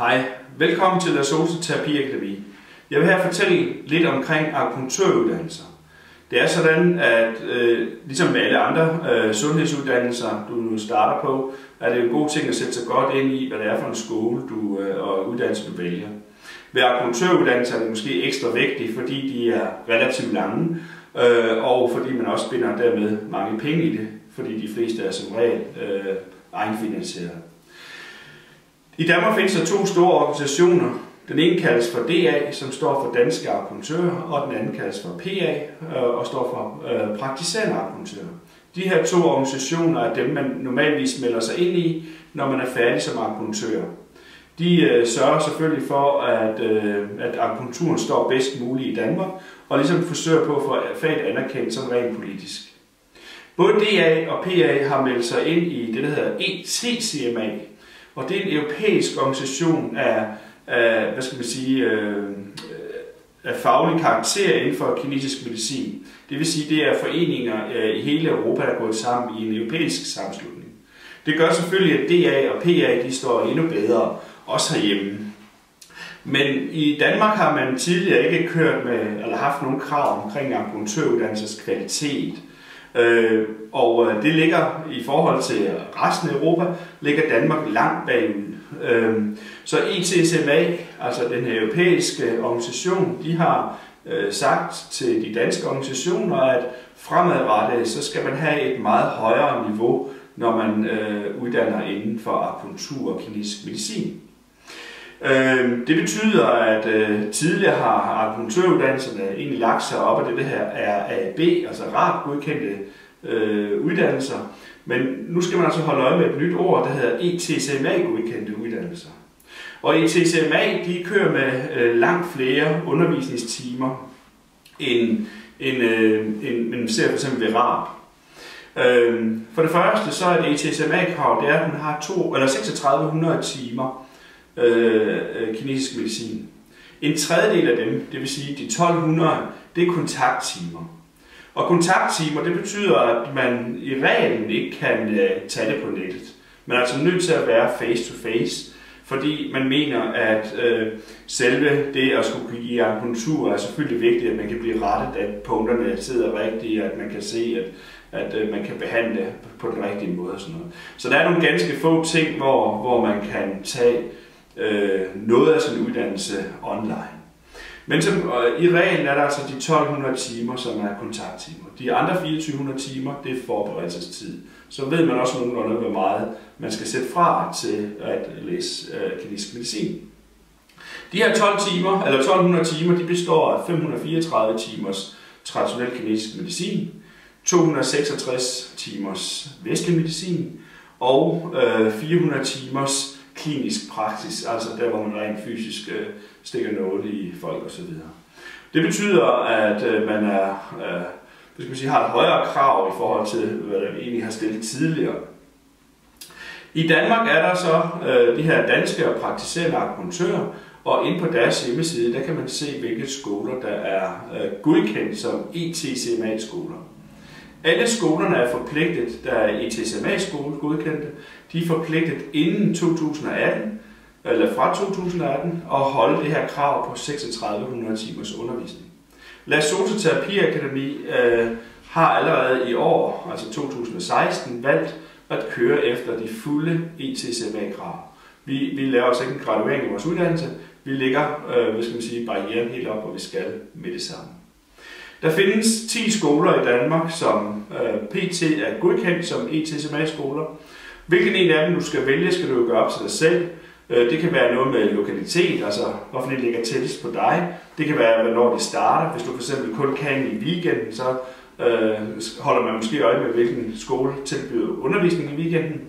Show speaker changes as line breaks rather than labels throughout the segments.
Hej, velkommen til Lasose Terapi Akademi. Jeg vil her fortælle lidt omkring akupunktøruddannelser. Det er sådan, at ligesom med alle andre sundhedsuddannelser, du nu starter på, er det en god ting at sætte sig godt ind i, hvad det er for en skole og uddannelse du vælger. Ved akupunktøruddannelser er det måske ekstra vigtigt, fordi de er relativt lange, og fordi man også binder dermed mange penge i det, fordi de fleste er som regel egenfinansieret. I Danmark findes der to store organisationer. Den ene kaldes for DA, som står for Danske Akupunktører, og den anden kaldes for PA, og står for Praktiserende Akupunktører. De her to organisationer er dem, man normalvis melder sig ind i, når man er færdig som akupunktør. De sørger selvfølgelig for, at akupunkturen står bedst muligt i Danmark, og ligesom forsøger på at få faget anerkendt som rent politisk. Både DA og PA har meldt sig ind i det, der hedder ETCMA, og det er en europæisk organisation af af faglig karakter inden for kinesisk medicin. Det vil sige, det er foreninger i hele Europa, der er gået sammen i en europæisk sammenslutning. Det gør selvfølgelig, at DA og PA de står endnu bedre, også herhjemme. Men i Danmark har man tidligere ikke kørt med, eller haft nogle krav omkring akupunktøruddannelses kvalitet. Og det ligger i forhold til resten af Europa, ligger Danmark langt bagud. Så ETCMA, altså den europæiske organisation, de har sagt til de danske organisationer, at fremadrettet så skal man have et meget højere niveau, når man uddanner inden for akupunktur og kinesisk medicin. Det betyder, at tidligere har akupunktøruddannelserne egentlig lagt sig op af det her RAB, altså RAB godkendte uddannelser. Men nu skal man altså holde øje med et nyt ord, der hedder ETCMA godkendte uddannelser. Og ETCMA de kører med langt flere undervisningstimer end man ser for eksempel ved RAB. For det første så er det ETCMA-krav, det er, at man har 3600 timer kinesisk medicin. En tredjedel af dem, det vil sige de 1200, det er kontakttimer. Og kontakttimer, det betyder, at man i reglen ikke kan tage det på nettet. Man er altså nødt til at være face to face, fordi man mener, at selve det at skulle give akupunktur er selvfølgelig vigtigt, at man kan blive rettet, at punkterne sidder rigtigt, at man kan se, at man kan behandle på den rigtige måde og sådan noget. Så der er nogle ganske få ting, hvor man kan tage noget af sin uddannelse online. Men i reglen er der altså de 1200 timer, som er kontakttimer. De andre 2400 timer, det er forberedelsestid. Så ved man også nogenlunde, hvor meget man skal sætte fra til at læse kinesisk medicin. De her 1200 timer, de består af 534 timers traditionel kinesisk medicin, 266 timers vestlig medicin og 400 timers klinisk praksis, altså der, hvor man rent fysisk stikker nåle i folk osv. Det betyder, at man har et højere krav i forhold til, hvad der egentlig har stillet tidligere. I Danmark er der så de her danske og praktiserende akupunktører, og inde på deres hjemmeside, der kan man se, hvilke skoler, der er godkendt som ETCMA-skoler. Alle skolerne er forpligtet, der er ETCMA-skole godkendte, de er forpligtet inden 2018, eller fra 2018, at holde det her krav på 3600 timers undervisning. Lasose Terapi Akademi har allerede i år, altså 2016, valgt at køre efter de fulde ETCMA-krav. Vi laver altså ikke en graduering i vores uddannelse, vi lægger barrieren helt op, hvor vi skal med det samme. Der findes 10 skoler i Danmark, som PT er godkendt som ETCMA-skoler. Hvilken en af dem du skal vælge, skal du gøre op til dig selv. Det kan være noget med lokalitet, altså hvorfor det ligger tættest på dig. Det kan være, hvornår det starter. Hvis du for eksempel kun kan i weekenden, så holder man måske øje med, hvilken skole tilbyder undervisning i weekenden.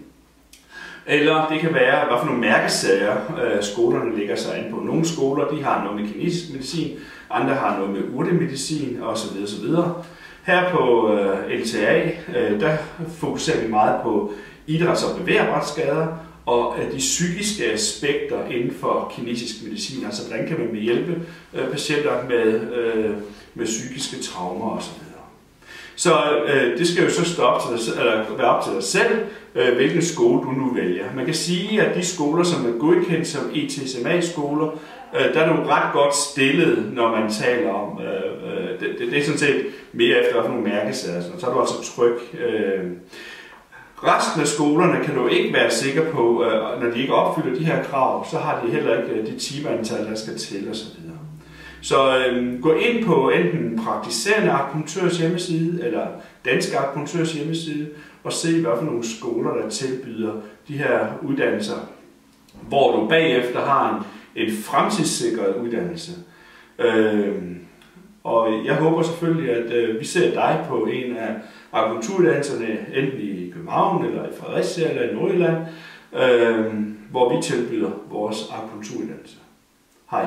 Eller det kan være, hvad for nogle mærkesager skolerne lægger sig an på. Nogle skoler de har noget med kinesisk medicin, andre har noget med urtemedicin osv. osv. Her på LTA, der fokuserer vi meget på idræts- og bevægerbrætskader og de psykiske aspekter inden for kinesisk medicin. Altså hvordan kan man hjælpe patienter med psykiske traumer osv. Så det skal jo så stå op til dig, eller være op til dig selv, hvilken skole du nu vælger. Man kan sige, at de skoler, som er godkendt som ETSMA-skoler, der er du ret godt stillet, når man taler om, det er sådan set mere efter nogle mærkesager, så er du altså tryg. Resten af skolerne kan du ikke være sikker på, når de ikke opfylder de her krav, så har de heller ikke de timeantal, der skal til osv. Så gå ind på enten praktiserende akupunktørs hjemmeside eller danske akupunktørs hjemmeside og se, hvad for nogle skoler, der tilbyder de her uddannelser, hvor du bagefter har en fremtidssikret uddannelse. Og jeg håber selvfølgelig, at vi ser dig på en af akupunkturuddannelserne, enten i København, eller i Fredericia, eller i Nordjylland, hvor vi tilbyder vores akupunkturuddannelse. Hej.